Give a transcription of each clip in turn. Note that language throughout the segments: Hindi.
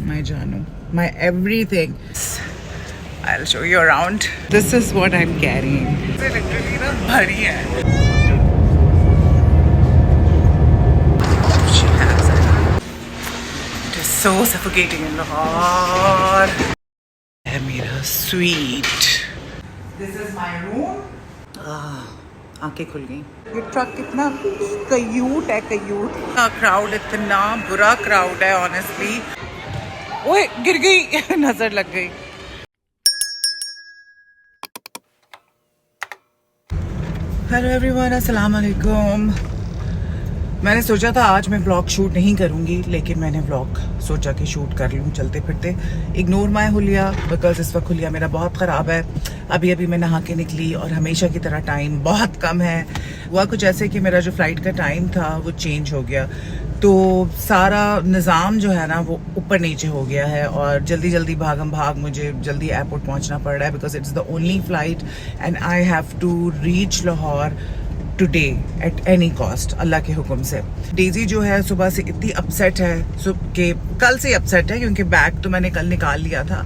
my Janu, my everything. I'll show you around. This is what I'm carrying. It's literally na bhari hai. She has it. It is so suffocating in Lahore. है मेरा sweet. This is my room. आंखें खुल गई. ये ट्रक कितना क्यूट है, क्यूट. क्राउड इतना बुरा क्राउड है ऑनेस्टली. ओए गिर गई. नजर लग गई. हेलो एवरीवन, अस्सलाम वालेकुम. मैंने सोचा था आज मैं व्लॉग शूट नहीं करूंगी, लेकिन मैंने व्लॉग सोचा कि शूट कर लूँ चलते फिरते. इग्नोर माय हुलिया, बिकॉज इस वक्त हुलिया मेरा बहुत ख़राब है. अभी अभी मैं नहा के निकली और हमेशा की तरह टाइम बहुत कम है. हुआ कुछ ऐसे कि मेरा जो फ़्लाइट का टाइम था वो चेंज हो गया, तो सारा निज़ाम जो है ना वो ऊपर नीचे हो गया है और जल्दी जल्दी भागम भाग मुझे जल्दी एयरपोर्ट पहुंचना पड़ रहा है, because it's the only flight and I have to reach Lahore today at any cost, Allah के हुक्म से. डेजी जो है सुबह से इतनी अपसेट है, के कल से अपसेट है, क्योंकि बैग तो मैंने कल निकाल लिया था.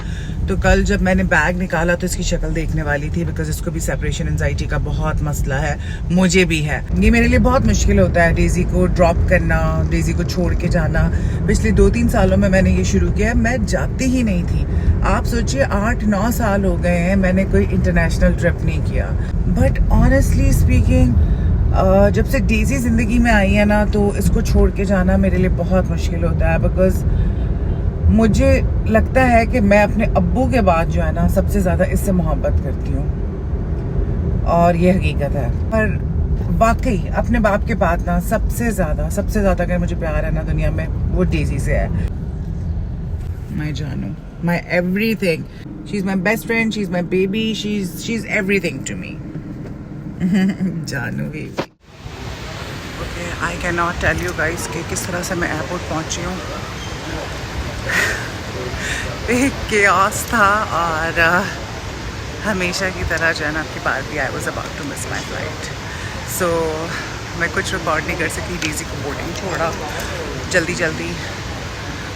तो कल जब मैंने बैग निकाला तो इसकी शक्ल देखने वाली थी, बिकॉज इसको भी सेपरेशन एंजाइटी का बहुत मसला है, मुझे भी है. ये मेरे लिए बहुत मुश्किल होता है डेजी को ड्रॉप करना, डेजी को छोड़ के जाना. पिछले 2-3 सालों में मैंने ये शुरू किया है. मैं जाती ही नहीं थी. आप सोचिए 8-9 साल हो गए हैं मैंने कोई इंटरनेशनल ट्रिप नहीं किया. बट ऑनेस्टली स्पीकिंग, जब से डेजी ज़िंदगी में आई है ना, तो इसको छोड़ के जाना मेरे लिए बहुत मुश्किल होता है. बिकॉज मुझे लगता है कि मैं अपने अब्बू के बाद जो है ना सबसे ज़्यादा इससे मोहब्बत करती हूँ, और ये हकीकत है. पर वाकई अपने बाप के बाद ना सबसे ज़्यादा अगर मुझे प्यार है ना दुनिया में, वो डेजी से है. माय जानू, my everything. She is my best friend, she is my baby, she is everything to me. जानू baby. Okay, I can not tell you guys कि किस तरह से मैं एयरपोर्ट पहुंची हूँ. एक केओस था, और हमेशा की तरह जो है ना आपकी बात भी, I was about to miss my flight. So मैं कुछ रिकॉर्ड नहीं कर सकी. डेजी को बोर्डिंग छोड़ा जल्दी,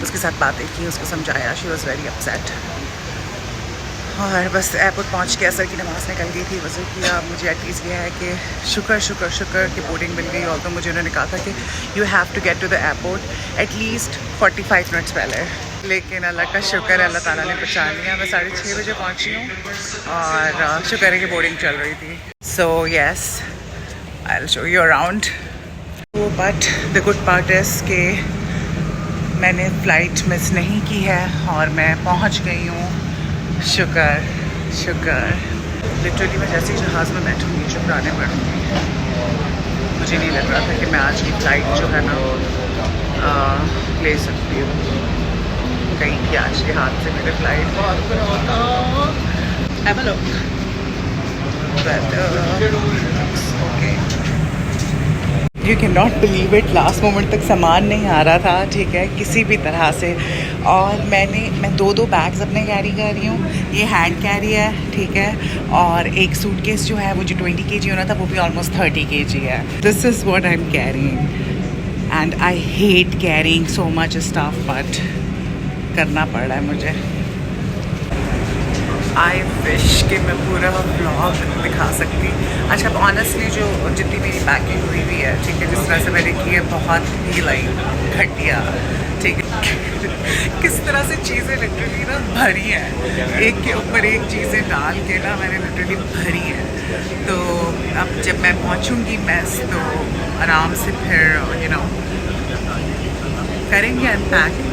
उसके साथ बातें की, उसको समझाया. She was very upset. और बस एयरपोर्ट पहुंच के असर की नमाज़ निकल गई थी, वज़ू किया. मुझे एटलीस्ट ये है कि शुक्र कि बोर्डिंग मिल गई. और तो मुझे उन्होंने कहा था कि you have to get to the airport at least 45 minutes पहले. लेकिन अल्लाह का शुक्र है, अल्लाह ताला ने बचा लिया. मैं 6:30 बजे पहुंची हूँ, और शुक्र है कि बोर्डिंग चल रही थी. So yes, I will show you around. But the good part is कि मैंने फ़्लाइट मिस नहीं की है और मैं पहुँच गई हूँ. शुक्र. लिटरली मैं जैसे ही जहाज़ में बैठूँगी शुक्राने पढ़ूँगी. मुझे नहीं लग रहा था कि मैं आज की फ़्लाइट जो है ना ले सकती हूँ. कहीं की आज के हाथ से मेरे flight. Have a look. Okay, you can not believe it, last moment तक सामान नहीं आ रहा था, ठीक है, किसी भी तरह से. और मैं दो बैग्स अपने कैरी कर रही हूँ. ये हैंड कैरी है, ठीक है, और एक सूटकेस जो है वो जो 20 kg होना था वो भी ऑलमोस्ट 30 kg है. This is what I am carrying and I hate carrying so much stuff, but करना पड़ रहा है मुझे. आई विश कि मैं पूरा व्लॉग दिखा सकती. अच्छा, अब ऑनेस्टली जो जितनी मेरी पैकिंग हुई है, ठीक है, जिस तरह से मैंने की है, बहुत ही लाइक घटिया, ठीक है. किस तरह से चीज़ें लिटरली ना भरी हैं, एक के ऊपर एक चीज़ें डाल के ना मैंने लिटरली भरी है. तो अब जब मैं पहुंचूंगी मेस, तो आराम से फिर यू नो करेंगे अनपैक.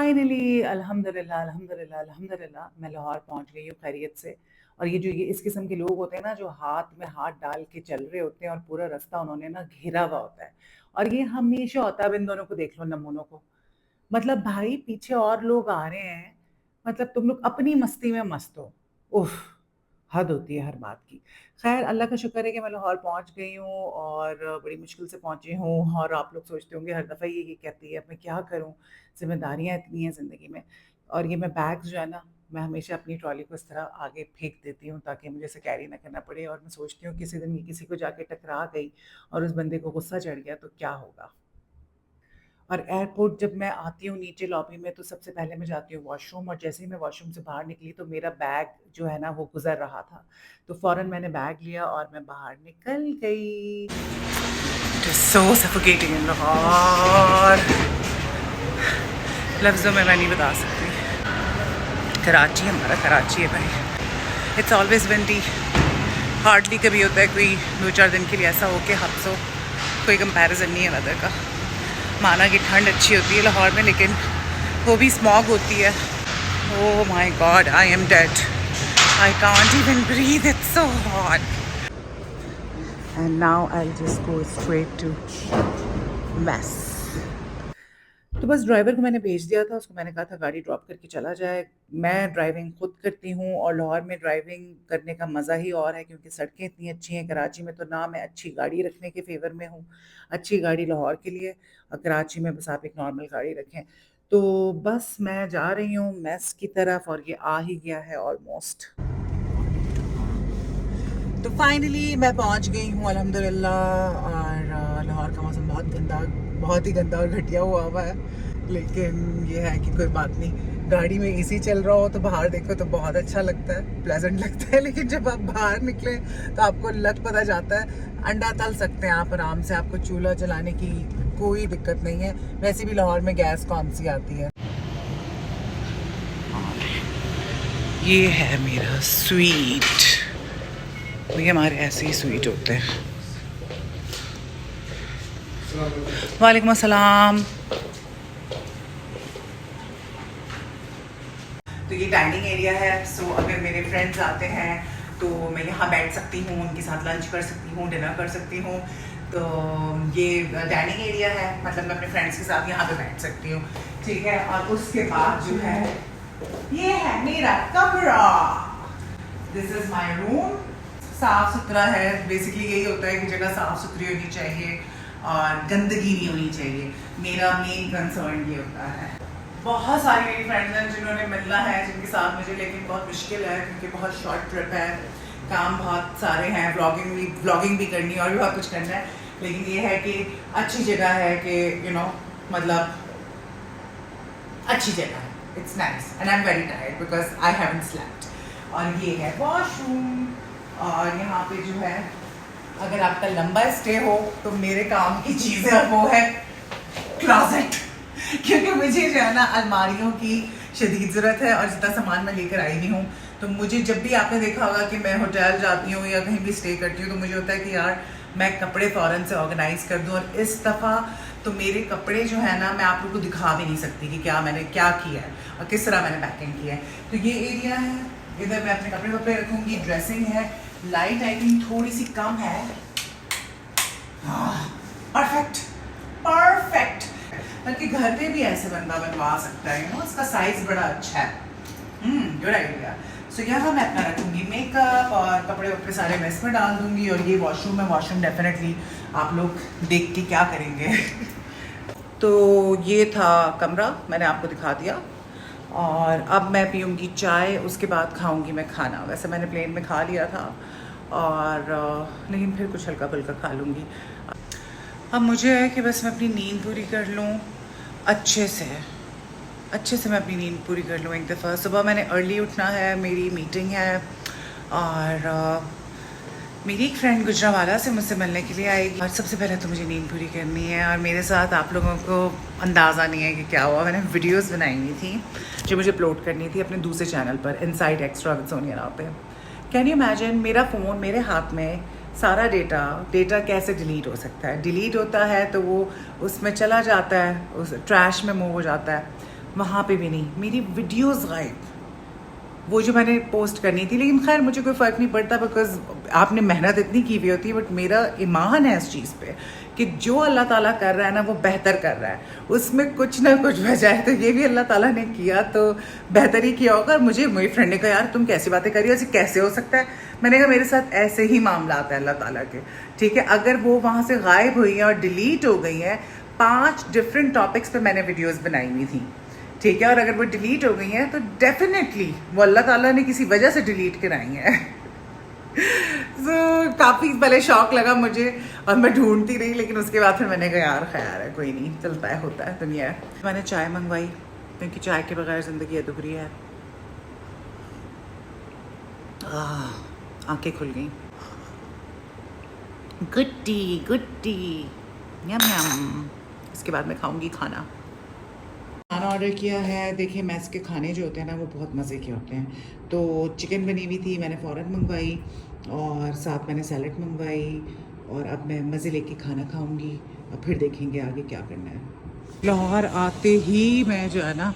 फाइनली अल्हम्दुलिल्लाह अल्हम्दुलिल्लाह अल्हम्दुलिल्लाह मैं लाहौर पहुंच गई हूँ खैरियत से। और ये इस किस्म के लोग होते हैं ना, जो हाथ में हाथ डाल के चल रहे होते हैं और पूरा रास्ता उन्होंने ना घेरा हुआ होता है। और ये हमेशा होता है, अब इन दोनों को देख लो, नमूनों को। मतलब भाई पीछे और लोग आ रहे हैं, मतलब तुम लोग अपनी मस्ती में मस्त हो। उफ, हद होती है हर बात की। खैर अल्लाह का शुक्र है कि मैं लाहौर पहुंच गई हूँ और बड़ी मुश्किल से पहुंची हूँ। और आप लोग सोचते होंगे हर दफ़ा ये कहती है, अब मैं क्या करूँ, जिम्मेदारियाँ इतनी हैं ज़िंदगी में। और ये मैं बैग्स जो है ना, मैं हमेशा अपनी ट्रॉली को इस तरह आगे फेंक देती हूँ ताकि मुझे इसे कैरी ना करना पड़े। और मैं सोचती हूँ किसी दिन ये किसी को जाके टकरा गई और उस बंदे को गुस्सा चढ़ गया तो क्या होगा। और एयरपोर्ट जब मैं आती हूँ नीचे लॉबी में, तो सबसे पहले मैं जाती हूँ वॉशरूम। और जैसे ही मैं वॉशरूम से बाहर निकली तो मेरा बैग जो है ना वो गुजर रहा था, तो फ़ौरन मैंने बैग लिया और मैं बाहर निकल गई। इट इज़ सो सफोकेटिंग इन लाहौर, लफ्ज़ों में मैं नहीं बता सकती। कराची हमारा कराची है भाई। इट्स ऑलवेज विंडी, हार्डली कभी होता है कोई 2-4 दिन के लिए ऐसा हो कि हफ्सों कोई कंपैरिजन नहीं है वेदर का। माना कि ठंड अच्छी होती है लाहौर में, लेकिन वो भी स्मॉग होती है। Oh my god, I am dead, I can't even breathe, it's so hot. And now I just go straight to mess. तो बस ड्राइवर को मैंने भेज दिया था, उसको मैंने कहा था गाड़ी ड्रॉप करके चला जाए। मैं ड्राइविंग खुद करती हूँ और लाहौर में ड्राइविंग करने का मज़ा ही और है, क्योंकि सड़कें इतनी अच्छी हैं। कराची में तो ना मैं अच्छी गाड़ी रखने के फेवर में हूँ, अच्छी गाड़ी लाहौर के लिए, और कराची में बस आप एक नॉर्मल गाड़ी रखें। तो बस मैं जा रही हूँ मेस की तरफ और ये आ ही गया है ऑलमोस्ट। तो फाइनली मैं पहुंच गई हूँ अल्हम्दुलिल्लाह। और लाहौर का मौसम बहुत ही गंदा और घटिया हुआ है, लेकिन ये है कि कोई बात नहीं। गाड़ी में एसी चल रहा हो तो बाहर देखो तो बहुत अच्छा लगता है, प्लेजेंट लगता है। लेकिन जब आप बाहर निकले तो आपको लग पता जाता है। अंडा तल सकते हैं आप आराम से, आपको चूल्हा जलाने की कोई दिक्कत नहीं है। वैसे भी लाहौर में गैस कौन सी आती है। ये है मेरा स्वीट, ये हमारे ऐसे ही स्वीट होते हैं। वालेकुम अस्सलाम। तो ये डाइनिंग एरिया है। सो अगर मेरे फ्रेंड्स आते हैं तो मैं यहाँ बैठ सकती हूँ, उनके साथ लंच कर सकती हूँ, डिनर कर सकती हूँ। तो ये डाइनिंग एरिया है, मतलब मैं अपने फ्रेंड्स के साथ यहाँ पे बैठ सकती हूँ, ठीक है। और उसके बाद जो है ये है मेरा कमरा, दिस इज़ माई रूम। साफ़ सुथरा है, बेसिकली यही होता है कि जगह साफ़ सुथरी होनी चाहिए और गंदगी नहीं होनी चाहिए। मेरा मेन कंसर्न ये होता है। बहुत सारी मेरी फ्रेंड्स हैं जिन्होंने मिलना है, जिनके साथ मुझे, लेकिन बहुत मुश्किल है क्योंकि बहुत शॉर्ट ट्रिप है, काम बहुत सारे हैं, व्लॉगिंग भी करनी है और भी बहुत कुछ करना है। लेकिन ये है कि अच्छी जगह है कि मतलब अच्छी जगह है, it's nice and I am very tired because I haven't slept. और ये है वॉशरूम। और यहाँ पे जो है, अगर आपका लंबा स्टे हो तो मेरे काम की चीज़ है वो है क्लोजेट, क्योंकि मुझे जो है ना अलमारियों की शदीद ज़रूरत है। और जितना सामान मैं लेकर आई हुई हूँ, तो मुझे जब भी आपने देखा होगा कि मैं होटल जाती हूँ या कहीं भी स्टे करती हूँ, तो मुझे होता है कि यार मैं कपड़े फ़ौरन से ऑर्गेनाइज़ कर दूँ। और इस दफ़ा तो मेरे कपड़े जो है ना, मैं आप लोगों को दिखा भी नहीं सकती कि मैंने क्या किया है और किस तरह मैंने पैकिंग किया है। तो ये एरिया है, इधर मैं अपने कपड़े रखूँगी। ड्रेसिंग है, लाइट आई थिंक थोड़ी सी कम है। Perfect perfect. बल्कि घर पे भी ऐसे बंदा बनवा सकता है, इसका साइज बड़ा अच्छा है। Good idea. सो यहाँ मैं अपना रखूँगी मेकअप और कपड़े वपड़े सारे मैं इसमें डाल दूँगी। और ये वॉशरूम है, वॉशरूम डेफिनेटली आप लोग देख के क्या करेंगे। तो ये था कमरा, मैंने आपको दिखा दिया। और अब मैं पीऊँगी चाय, उसके बाद खाऊँगी मैं खाना। वैसे मैंने प्लेन में खा लिया था और लेकिन फिर कुछ हल्का फुल्का खा लूँगी। अब मुझे है कि बस मैं अपनी नींद पूरी कर लूँ अच्छे से मैं अपनी नींद पूरी कर लूँ एक दफ़ा। सुबह मैंने अर्ली उठना है, मेरी मीटिंग है। और मेरी एक फ्रेंड गुजरावाला से मुझसे मिलने के लिए आएगी। और सबसे पहले तो मुझे नींद पूरी करनी है। और मेरे साथ आप लोगों को अंदाज़ा नहीं है कि क्या हुआ। मैंने वीडियोस बनाई हुई थी जो मुझे अपलोड करनी थी अपने दूसरे चैनल पर, inside extra with Sonia Rao पे। कैन यू इमेजिन, मेरा फ़ोन मेरे हाथ में, सारा डेटा कैसे डिलीट हो सकता है? डिलीट होता है तो वो उसमें चला जाता है, उस ट्रैश में मूव हो जाता है। वहाँ पे भी नहीं, मेरी वीडियोस गायब, वो जो मैंने पोस्ट करनी थी। लेकिन खैर मुझे कोई फ़र्क नहीं पड़ता, बिकॉज आपने मेहनत इतनी की हुई होती है। बट मेरा ईमान है इस चीज़ पे कि जो अल्लाह ताला कर रहा है ना वो बेहतर कर रहा है, उसमें कुछ ना कुछ वजह है। तो ये भी अल्लाह ताला ने किया तो बेहतर ही किया होगा। और मुझे मेरी फ्रेंड ने कहा यार तुम कैसी बातें कर रही हो, ऐसे कैसे हो सकता है। मैंने कहा मेरे साथ ऐसे ही मामला आता है अल्लाह ताला के, ठीक है। अगर वो वहाँ से गायब हुई हैं और डिलीट हो गई हैं, 5 डिफरेंट टॉपिक्स पे मैंने वीडियोज़ बनाई हुई थी, ठीक है। और अगर वो डिलीट हो गई हैं तो डेफिनेटली वो अल्लाह ताला ने किसी वजह से डिलीट कराई हैं। So, काफ़ी पहले शौक लगा मुझे और मैं ढूंढती रही, लेकिन उसके बाद फिर मैंने कहा यार खैर है, कोई नहीं, चलता है, होता है, दुनिया है। मैंने चाय मंगवाई क्योंकि चाय के बगैर ज़िंदगी अधूरी है। आंखें खुल गई। गुड्डी गुड्डी, यम यम। इसके बाद मैं खाऊंगी खाना ऑर्डर किया है। देखिए मैस के खाने जो होते हैं ना वो बहुत मज़े के होते हैं। तो चिकन बनी हुई थी, मैंने फ़ौरन मंगवाई और साथ मैंने सैलड मंगवाई। और अब मैं मज़े लेके खाना खाऊंगी और फिर देखेंगे आगे क्या करना है। लाहौर आते ही मैं जो है ना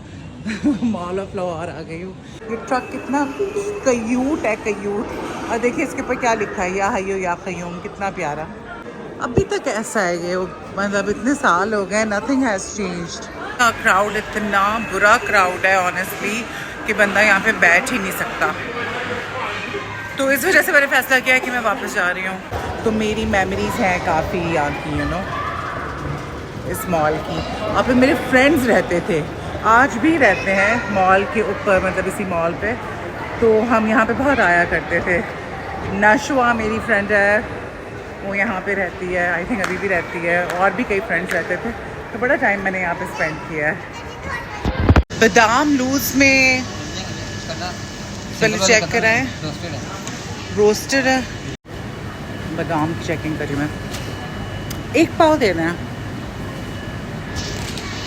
मॉल ऑफ लाहौर आ गई हूँ। ये ट्रक कितना क्यूट है, क्यूट। और देखिए इसके ऊपर क्या लिखा है, या हयो या क़य्यूम, कितना प्यारा। अभी तक ऐसा है ये, मतलब इतने साल हो गए, नथिंग हैज़ चेंज्ड। क्राउड, इतना बुरा क्राउड है ऑनेस्टली कि बंदा यहाँ पे बैठ ही नहीं सकता। तो इस वजह से मैंने फैसला किया है कि मैं वापस जा रही हूँ। तो मेरी मेमोरीज़ हैं काफ़ी यहाँ की, यू नो, इस मॉल की। और फिर मेरे फ्रेंड्स रहते थे, आज भी रहते हैं मॉल के ऊपर, मतलब इसी मॉल पे। तो हम यहाँ पे बहुत आया करते थे। नशवा मेरी फ्रेंड है, वो यहाँ पे रहती है, आई थिंक अभी भी रहती है। और भी कई फ्रेंड्स रहते थे, तो बड़ा टाइम मैंने यहाँ पे स्पेंड किया है। बादाम लूज में पहले चेक कराएं, रोस्टेड है। बादाम की चेकिंग करी मैं, 1 पाव दे दें।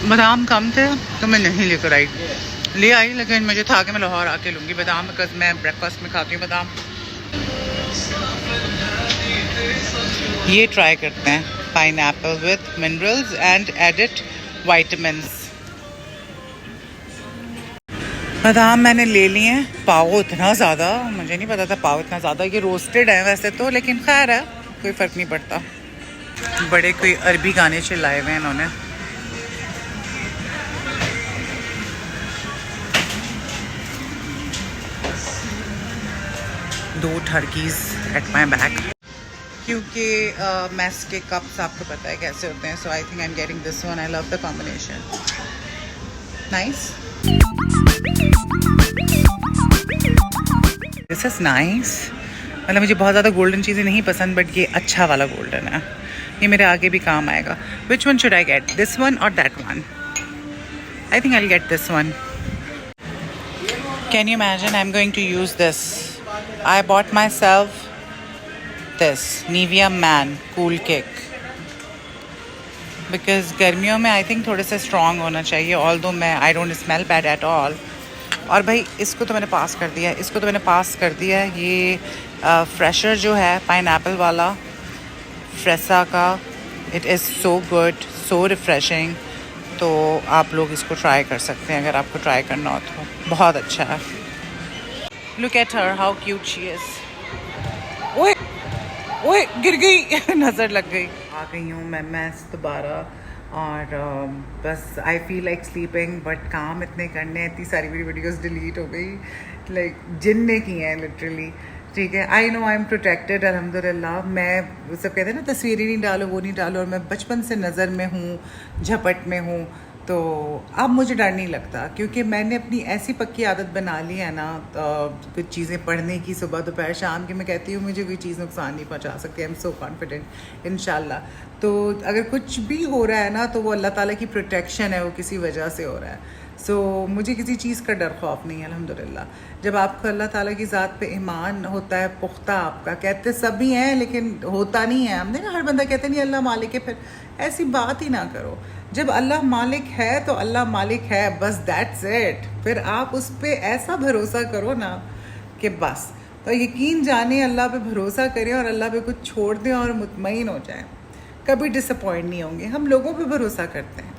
बादाम कम थे तो मैं नहीं लेकर आई, ले आई, लेकिन मुझे था कि मैं लाहौर आके लूँगी बादाम, बिकॉज मैं ब्रेकफास्ट में खाती हूँ बादाम। ये ट्राई करते हैं, pineapple with minerals and added vitamins. बादाम मैंने ले लिए हैं। पाव इतना ज़्यादा, मुझे नहीं पता था पाव इतना ज़्यादा। ये रोस्टेड है वैसे तो, लेकिन खैर है, कोई फ़र्क नहीं पड़ता। बड़े कोई अरबी गाने चलाए हुए हैं इन्होंने। दो टर्कीज एट माई बैक, क्योंकि मैस के कप्स आपको पता है कैसे होते हैं। So I think I am getting this one. I love the combination, nice. This is nice. मतलब मुझे बहुत ज़्यादा गोल्डन चीज़ें नहीं पसंद, बट ये अच्छा वाला गोल्डन है, ये मेरे आगे भी काम आएगा। Which one should I get, this one और that one? I think I will get this one. Can you imagine, I am going to use this. I bought myself this Nivea Man Cool Kick because गर्मियों में I think थोड़े से strong होना चाहिए। although मैं I don't smell bad at all। और भाई इसको तो मैंने पास कर दिया है, इसको तो मैंने पास कर दिया है। ये फ्रेशर जो है पाइनएप्पल वाला, फ्रेसा का, it is so good, so refreshing. तो आप लोग इसको ट्राई कर सकते हैं अगर आपको ट्राई करना हो तो, बहुत अच्छा है। Look at her, how cute she is। ओए ओए गिर गई नज़र लग गई। आ गई हूँ मैं मैस दोबारा, और बस I feel like sleeping, but काम इतने करने हैं, इतनी सारी मेरी वीडियोस डिलीट हो गई, लाइक जिन ने की हैं लिटरली, ठीक है। I know I am protected अल्हम्दुलिल्लाह। मैं सब कहते हैं ना तस्वीरें नहीं डालो, वो नहीं डालो, और मैं बचपन से नज़र में हूँ, झपट में हूँ, तो अब मुझे डर नहीं लगता, क्योंकि मैंने अपनी ऐसी पक्की आदत बना ली है ना कुछ चीज़ें पढ़ने की, सुबह दोपहर शाम की। मैं कहती हूँ मुझे कोई चीज़ नुकसान नहीं पहुँचा सकती। आई एम सो कॉन्फिडेंट इंशाल्लाह। तो अगर कुछ भी हो रहा है ना तो वो अल्लाह ताला की प्रोटेक्शन है, वो किसी वजह से हो रहा है। सो मुझे किसी चीज़ का डर खौफ नहीं है अल्हम्दुलिल्लाह। जब आपको अल्लाह ताला की ज़ात पे ईमान होता है पुख्ता, आपका कहते सभी हैं लेकिन होता नहीं है। हमने ना हर बंदा कहते नहीं अल्लाह मालिक है, फिर ऐसी बात ही ना करो। जब अल्लाह मालिक है तो अल्लाह मालिक है, बस दैट्स इट। फिर आप उस पर ऐसा भरोसा करो ना कि बस, तो यकीन जाने अल्लाह पे भरोसा करें और अल्लाह पे कुछ छोड़ दें और मुतमईन हो जाएं, कभी डिसअपॉइंट नहीं होंगे। हम लोगों पे भरोसा करते हैं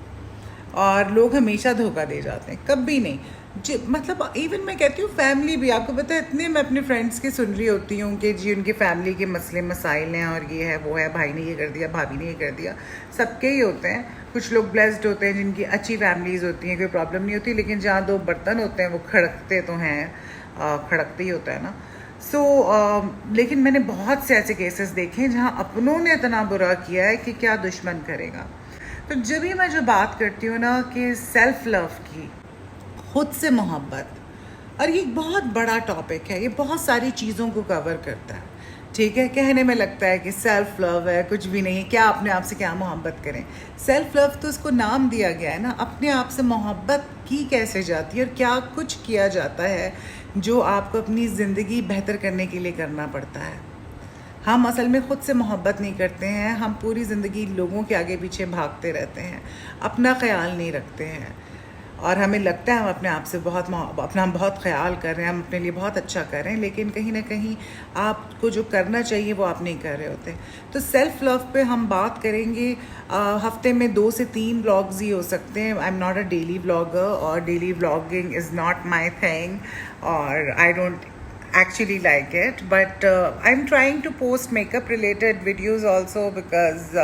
और लोग हमेशा धोखा दे जाते हैं, कभी नहीं। मतलब इवन मैं कहती हूँ फैमिली भी, आपको पता है इतने मैं अपने फ्रेंड्स की सुन रही होती हूँ कि जी उनकी फैमिली के मसले मसाइल हैं और ये है वो है, भाई ने ये कर दिया, भाभी ने ये कर दिया, सबके ही होते हैं। कुछ लोग ब्लेस्ड होते हैं जिनकी अच्छी फैमिलीज़ होती हैं, कोई प्रॉब्लम नहीं होती, लेकिन जहाँ दो बर्तन होते हैं वो खड़कते तो हैं, खड़कते ही होता है ना। लेकिन मैंने बहुत से ऐसे केसेस देखे हैं जहाँ अपनों ने इतना बुरा किया है कि क्या दुश्मन करेगा। तो जब भी मैं जो बात करती हूँ ना कि सेल्फ लव की, खुद से मोहब्बत, और ये एक बहुत बड़ा टॉपिक है, ये बहुत सारी चीज़ों को कवर करता है, ठीक है। कहने में लगता है कि सेल्फ लव है, कुछ भी नहीं है, क्या अपने आप से क्या मोहब्बत करें। सेल्फ लव तो उसको नाम दिया गया है ना, अपने आप से मोहब्बत की कैसे जाती है और क्या कुछ किया जाता है जो आपको अपनी ज़िंदगी बेहतर करने के लिए करना पड़ता है। हम असल में ख़ुद से मोहब्बत नहीं करते हैं, हम पूरी ज़िंदगी लोगों के आगे पीछे भागते रहते हैं, अपना ख्याल नहीं रखते हैं, और हमें लगता है हम अपने आप से हम बहुत ख्याल कर रहे हैं, हम अपने लिए बहुत अच्छा कर रहे हैं, लेकिन कहीं ना कहीं आपको जो करना चाहिए वो आप नहीं कर रहे होते। तो सेल्फ लव पे हम बात करेंगे। हफ्ते में 2 से 3 व्लॉग्स ही हो सकते हैं। I am not a daily vlogger, और daily vlogging is not my thing, और I don't actually like it, but I'm trying to post makeup related videos also, because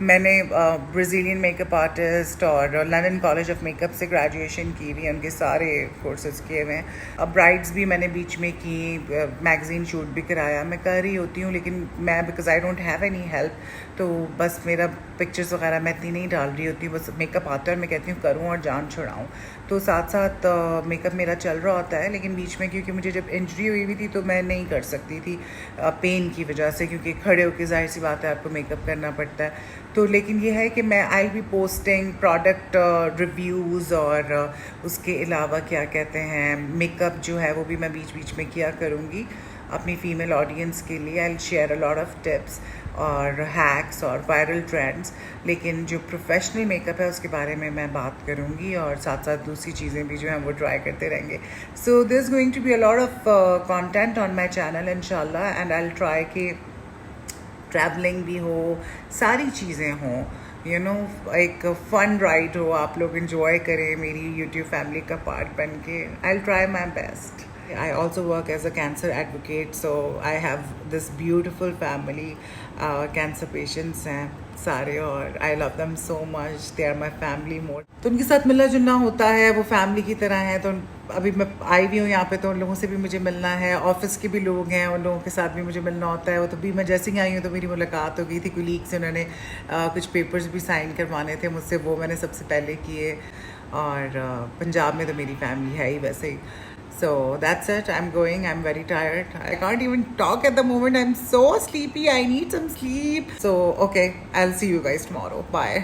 मैंने ब्राज़ीलियन मेकअप आर्टिस्ट और लंदन कॉलेज ऑफ मेकअप से ग्रेजुएशन की हुई है, उनके सारे कोर्सेज किए हुए हैं। अब ब्राइड्स भी मैंने बीच में की, मैगज़ीन शूट भी कराया, मैं कर रही होती हूँ, लेकिन मैं because I don't have any help, तो बस मेरा पिक्चर्स वगैरह मैं इतनी नहीं डाल रही होती, बस मेकअप आता है और मैं कहती हूँ करूँ और जान छुड़ाऊँ। तो साथ साथ मेकअप मेरा चल रहा होता है, लेकिन बीच में क्योंकि मुझे जब इंजरी हुई हुई थी तो मैं नहीं कर सकती थी पेन की वजह से, क्योंकि खड़े होकर जाहिर सी बात है आपको मेकअप करना पड़ता है। तो लेकिन ये है कि मैं आई बी पोस्टिंग प्रोडक्ट रिव्यूज़, और उसके अलावा क्या कहते हैं मेकअप जो है वो भी मैं बीच बीच में किया करूँगी अपनी फ़ीमेल ऑडियंस के लिए। I will share a lot of tips और हैक्स और वायरल ट्रेंड्स, लेकिन जो प्रोफेशनल मेकअप है उसके बारे में मैं बात करूँगी, और साथ साथ दूसरी चीज़ें भी जो हैं वो ट्राई करते रहेंगे। So this going to be a lot of content on my channel इंशाल्लाह, एंड आई विल ट्राई कि ट्रैवलिंग भी हो, सारी चीज़ें हों, यू नो, एक फ़न राइड हो, आप लोग इन्जॉय करें मेरी यूट्यूब फैमिली का पार्ट बन के। आई will try my best. I also work as a cancer advocate, so I have this beautiful family, cancer patients हैं सारे, और I love them so much, they are my family more। तो उनके साथ मिलना जुलना होता है, वो फैमिली की तरह है। तो अभी मैं आई भी हूँ यहाँ पे, तो उन लोगों से भी मुझे मिलना है, ऑफिस के भी लोग हैं, उन लोगों के साथ भी मुझे मिलना होता है। वो तो भी मैं जैसे ही आई हूँ तो मेरी मुलाकात हो गई थी कुलीग से, उन्होंने कुछ पेपर्स भी साइन करवाने थे मुझसे, वो मैंने सबसे पहले किए। और पंजाब में तो मेरी फैमिली है ही वैसे ही। So that's it. I'm going. I'm very tired. I can't even talk at the moment. I'm so sleepy. I need some sleep. So, okay. I'll see you guys tomorrow. Bye.